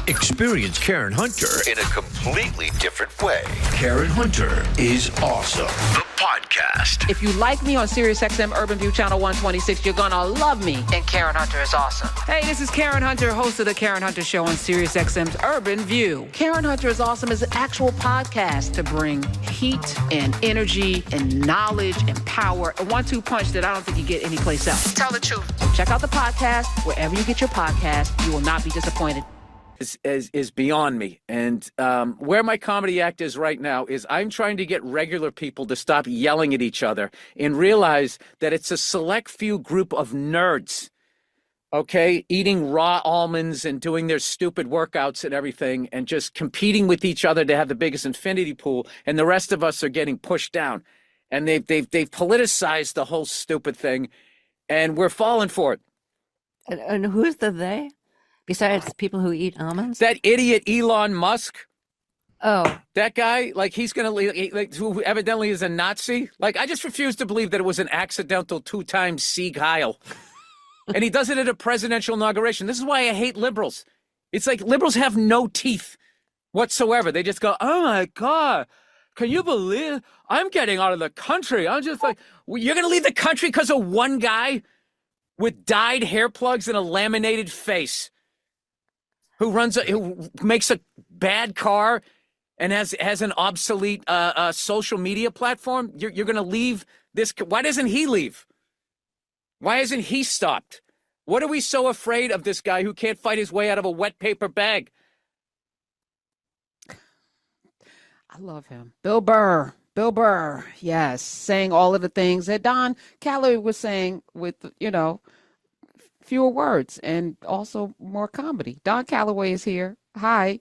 Experience Karen Hunter in a completely different way. Karen Hunter is awesome. The podcast. If you like me on SiriusXM Urban View Channel 126, you're gonna love me. And Karen Hunter is awesome. Hey, this is Karen Hunter, host of the Karen Hunter Show on SiriusXM's Urban View. Karen Hunter is awesome is an actual podcast to bring heat and energy and knowledge and power. A 1-2 punch that I don't think you get anyplace else. Tell the truth. Check out the podcast wherever you get your podcast. You will not be disappointed. Is beyond me. And where my comedy act is right now is I'm trying to get regular people to stop yelling at each other and realize that it's a select few group of nerds, okay, eating raw almonds and doing their stupid workouts and everything and just competing with each other to have the biggest infinity pool, and the rest of us are getting pushed down. And they've politicized the whole stupid thing, and we're falling for it. And who's the they? Besides people who eat almonds? That idiot Elon Musk. Oh. That guy, like, he's going to, like, who evidently is a Nazi. Like, I just refuse to believe that it was an accidental 2-time Sieg Heil. And he does it at a presidential inauguration. This is why I hate liberals. It's like liberals have no teeth whatsoever. They just go, oh, my God, can you believe I'm getting out of the country? I'm just like, you're going to leave the country because of one guy with dyed hair plugs and a laminated face? Who makes a bad car and has an obsolete social media platform? You're going to leave this. Why doesn't he leave? Why isn't he stopped? What are we so afraid of this guy who can't fight his way out of a wet paper bag? I love him. Bill Burr, yes, saying all of the things that Don Calloway was saying with, fewer words and also more comedy. Don Calloway is here. Hi.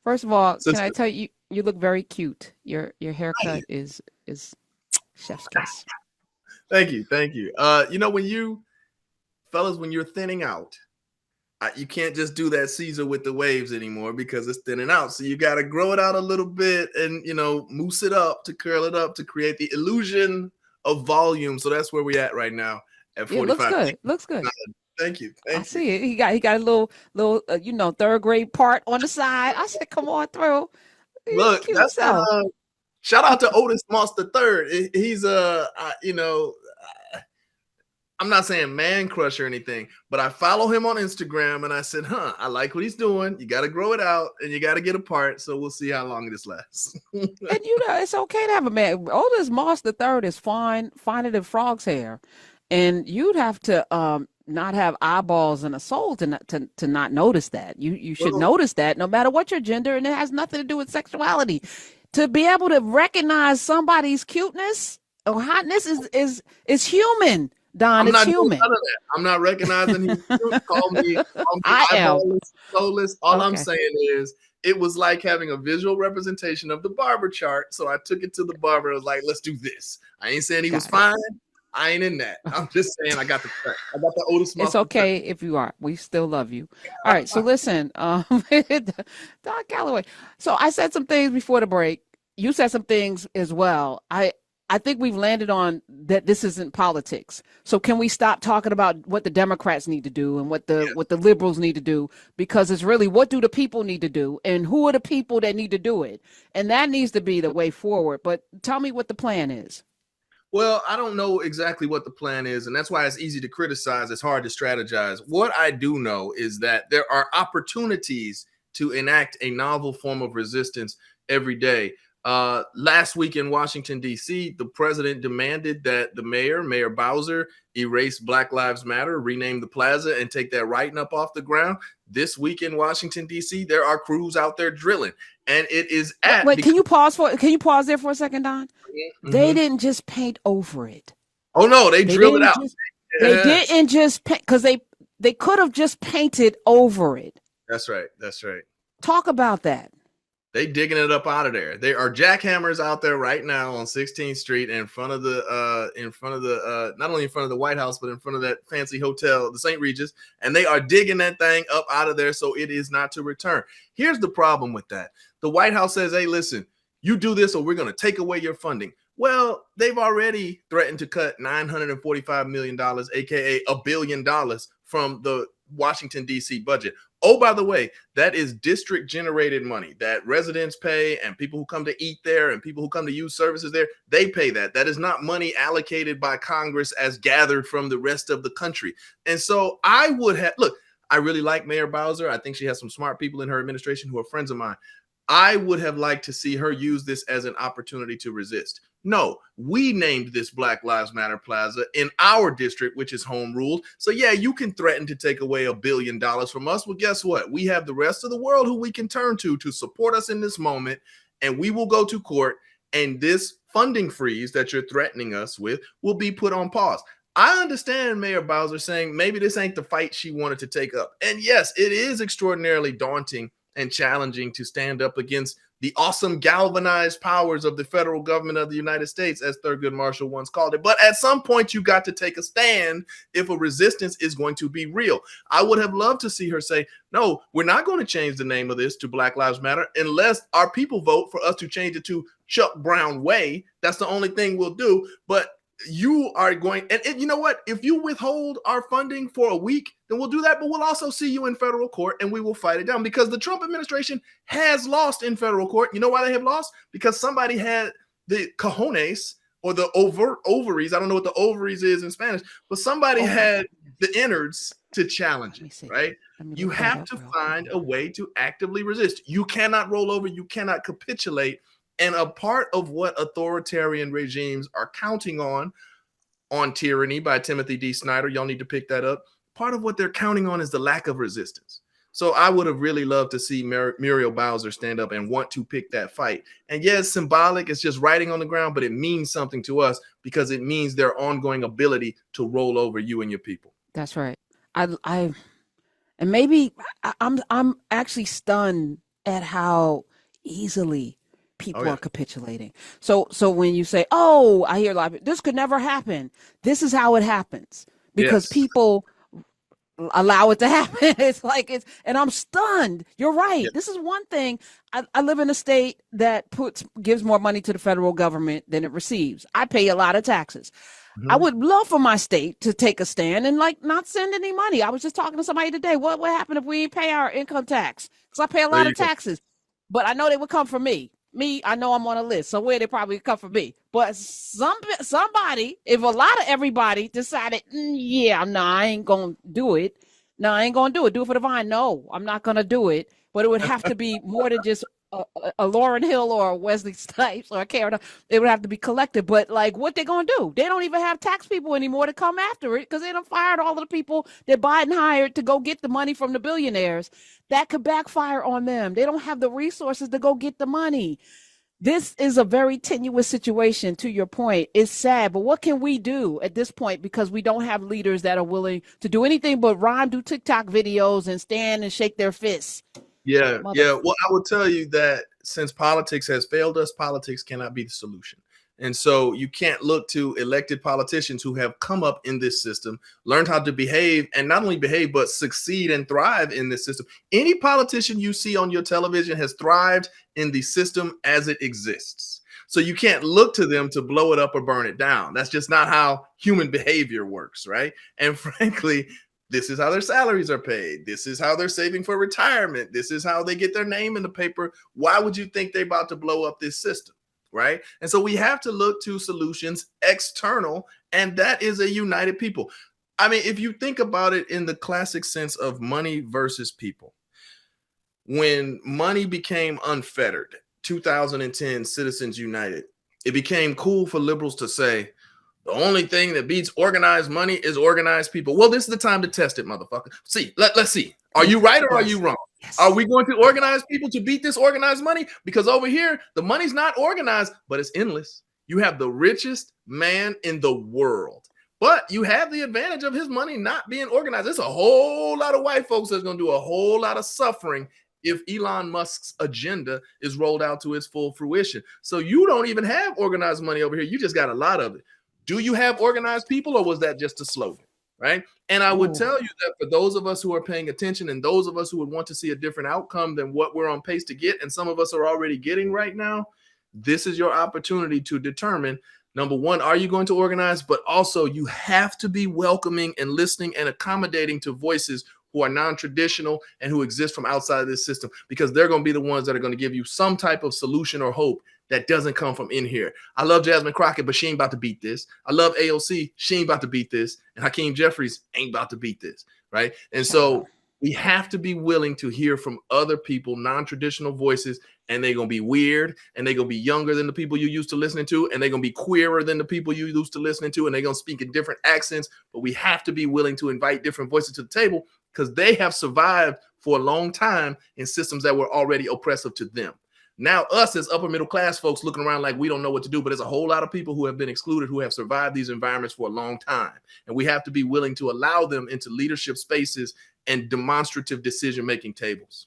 First of all, can I tell you, you look very cute. Your haircut is chef's kiss. Thank you. When you're thinning out, you can't just do that Caesar with the waves anymore because it's thinning out. So you got to grow it out a little bit and, mousse it up to curl it up to create the illusion of volume. So that's where we're at right now at 45. Looks good. Thank you. I see it. He got a little third grade part on the side. I said, come on through. Look, that's shout out to Otis Moss III. He's I'm not saying man crush or anything, but I follow him on Instagram and I said, I like what he's doing. You got to grow it out and you got to get apart. So we'll see how long this lasts. And it's okay to have a man. Otis Moss III is finer than frog's hair. And you'd have to not have eyeballs and a soul to not notice that. You should notice that no matter what your gender, and it has nothing to do with sexuality. To be able to recognize somebody's cuteness or hotness is human, Don. It's human. I'm not recognizing him. Call me eyeball-less, soulless. All I'm saying is it was like having a visual representation of the barber chart. So I took it to the barber. I was like, let's do this. I ain't saying he was fine. I ain't in that. I'm just saying I got the Otis Moss. It's okay if you are. We still love you. All right. So listen, Don Calloway. So I said some things before the break. You said some things as well. I think we've landed on that this isn't politics. So can we stop talking about what the Democrats need to do and what the liberals need to do? Because it's really what do the people need to do and who are the people that need to do it? And that needs to be the way forward. But tell me what the plan is. Well, I don't know exactly what the plan is, and that's why it's easy to criticize. It's hard to strategize. What I do know is that there are opportunities to enact a novel form of resistance every day. Last week in Washington, D.C., the president demanded that the Mayor Bowser, erase Black Lives Matter, rename the plaza, and take that writing up off the ground. This week in Washington, D.C., there are crews out there drilling. And it is at... Wait, can you pause there for a second, Don? Mm-hmm. They didn't just paint over it. Oh, no, they drilled it out. They didn't just paint, because they could have just painted over it. That's right. Talk about that. They digging it up out of there. There are jackhammers out there right now on 16th Street in front of the not only in front of the White House, but in front of that fancy hotel, the St. Regis, and they are digging that thing up out of there so it is not to return. Here's the problem with that. The White House says, hey, listen, you do this or we're going to take away your funding. Well, they've already threatened to cut $945 million, aka $1 billion from the Washington, D.C. budget. Oh, by the way, that is district generated money that residents pay, and people who come to eat there and people who come to use services there, they pay that. That is not money allocated by Congress as gathered from the rest of the country. And so I would have, look, I really like Mayor Bowser. I think she has some smart people in her administration who are friends of mine. I would have liked to see her use this as an opportunity to resist. No, we named this Black Lives Matter Plaza in our district, which is home ruled. So yeah, you can threaten to take away $1 billion from us. Well, guess what? We have the rest of the world who we can turn to support us in this moment. And we will go to court, and this funding freeze that you're threatening us with will be put on pause. I understand Mayor Bowser saying maybe this ain't the fight she wanted to take up. And yes, it is extraordinarily daunting and challenging to stand up against the awesome galvanized powers of the federal government of the United States, as Thurgood Marshall once called it. But at some point, you got to take a stand if a resistance is going to be real. I would have loved to see her say, no, we're not going to change the name of this to Black Lives Matter unless our people vote for us to change it to Chuck Brown Way. That's the only thing we'll do. But you are going, and you know what? If you withhold our funding for a week, then we'll do that. But we'll also see you in federal court, and we will fight it down, because the Trump administration has lost in federal court. You know why they have lost? Because somebody had the cojones, or the ovaries. I don't know what the ovaries is in Spanish, but somebody had the innards to challenge it, right? You have to find a way to actively resist. You cannot roll over. You cannot capitulate. And a part of what authoritarian regimes are counting on Tyranny by Timothy D. Snyder, y'all need to pick that up. Part of what they're counting on is the lack of resistance. So I would have really loved to see Muriel Bowser stand up and want to pick that fight. And yeah, it's symbolic. It's just writing on the ground, but it means something to us because it means their ongoing ability to roll over you and your people. That's right. And maybe I'm actually stunned at how easily people are capitulating. So when you say, "Oh, I hear a lot of this could never happen," this is how it happens because people allow it to happen. And I'm stunned. You're right. Yes. This is one thing. I live in a state that gives more money to the federal government than it receives. I pay a lot of taxes. Mm-hmm. I would love for my state to take a stand and not send any money. I was just talking to somebody today. What happened if we didn't pay our income tax? Because I pay a lot of taxes, but I know they would come for me. I know I'm on a list, so where they probably come for me. But somebody, if a lot of everybody decided, I ain't gonna do it. No, I ain't gonna do it. Do it for the vine. No, I'm not gonna do it. But it would have to be more than just a Lauryn Hill or a Wesley Snipes or a Karen. It would have to be collective. But what they gonna do? They don't even have tax people anymore to come after it because they done fired all of the people that Biden hired to go get the money from the billionaires. That could backfire on them. They don't have the resources to go get the money. This is a very tenuous situation, to your point. It's sad, but what can we do at this point? Because we don't have leaders that are willing to do anything but do TikTok videos and stand and shake their fists. Yeah. Well, I will tell you that since politics has failed us, politics cannot be the solution. And so you can't look to elected politicians who have come up in this system, learned how to behave, and not only behave, but succeed and thrive in this system. Any politician you see on your television has thrived in the system as it exists. So you can't look to them to blow it up or burn it down. That's just not how human behavior works, right? And frankly, this is how their salaries are paid. This is how they're saving for retirement. This is how they get their name in the paper. Why would you think they're about to blow up this system? Right. And so we have to look to solutions external, and that is a united people. I mean, if you think about it in the classic sense of money versus people, when money became unfettered, 2010 Citizens United, it became cool for liberals to say, the only thing that beats organized money is organized people. Well, this is the time to test it, motherfucker. Let's see. Are you right or are you wrong? Yes. Are we going to organize people to beat this organized money? Because over here, the money's not organized, but it's endless. You have the richest man in the world, but you have the advantage of his money not being organized. There's a whole lot of white folks that's going to do a whole lot of suffering if Elon Musk's agenda is rolled out to its full fruition. So you don't even have organized money over here. You just got a lot of it. Do you have organized people, or was that just a slogan? Right. And I would tell you that for those of us who are paying attention and those of us who would want to see a different outcome than what we're on pace to get, and some of us are already getting right now, this is your opportunity to determine, number one, are you going to organize? But also you have to be welcoming and listening and accommodating to voices who are non-traditional and who exist from outside of this system, because they're going to be the ones that are going to give you some type of solution or hope that doesn't come from in here. I love Jasmine Crockett, but she ain't about to beat this. I love AOC. She ain't about to beat this. And Hakeem Jeffries ain't about to beat this, right? And so we have to be willing to hear from other people, non-traditional voices, and they're going to be weird, and they're going to be younger than the people you used to listening to, and they're going to be queerer than the people you used to listening to, and they're going to speak in different accents. But we have to be willing to invite different voices to the table, because they have survived for a long time in systems that were already oppressive to them. Now us as upper middle class folks looking around like we don't know what to do, but there's a whole lot of people who have been excluded, who have survived these environments for a long time. And we have to be willing to allow them into leadership spaces and demonstrative decision-making tables.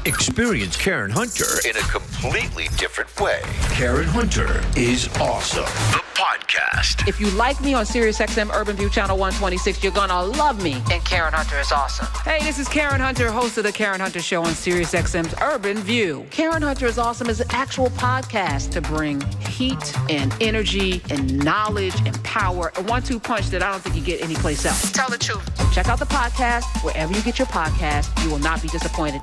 Experience Karen Hunter In a completely different way. Karen Hunter is awesome. The podcast. If you like me on SiriusXM Urban View Channel 126, you're gonna love me. And Karen Hunter is awesome. Hey, this is Karen Hunter, host of the Karen Hunter Show on SiriusXM's Urban View. Karen Hunter is Awesome is an actual podcast to bring heat and energy and knowledge and power, a 1-2 punch that I don't think you get anyplace else. Tell the truth. Check out the podcast wherever you get your podcast. You will not be disappointed.